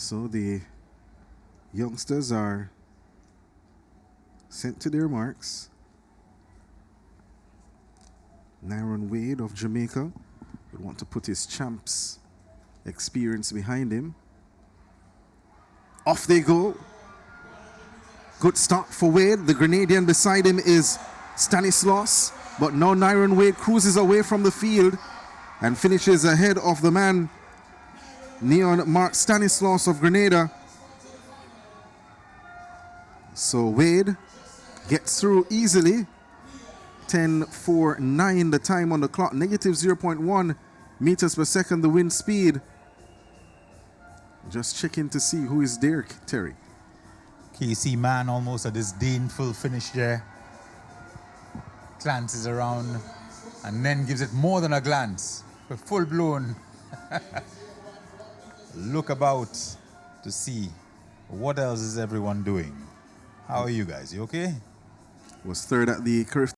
So the youngsters are sent to their marks. Nyron Wade of Jamaica would want to put his champs experience behind him. Off they go. Good start for Wade. The Grenadian beside him is Stanislaus, but now Nyron Wade cruises away from the field and finishes ahead of the man Neon Mark Stanislaus of Grenada. So Wade gets through easily. 10.49 the time on the clock, negative 0.1 meters per second the wind speed. Just checking to see who is there, Terry. KC man almost a disdainful finish there. Glances around and then gives it more than a glance. A full blown look about to see what else is everyone doing. How are you guys? You okay? Was third at the Carifta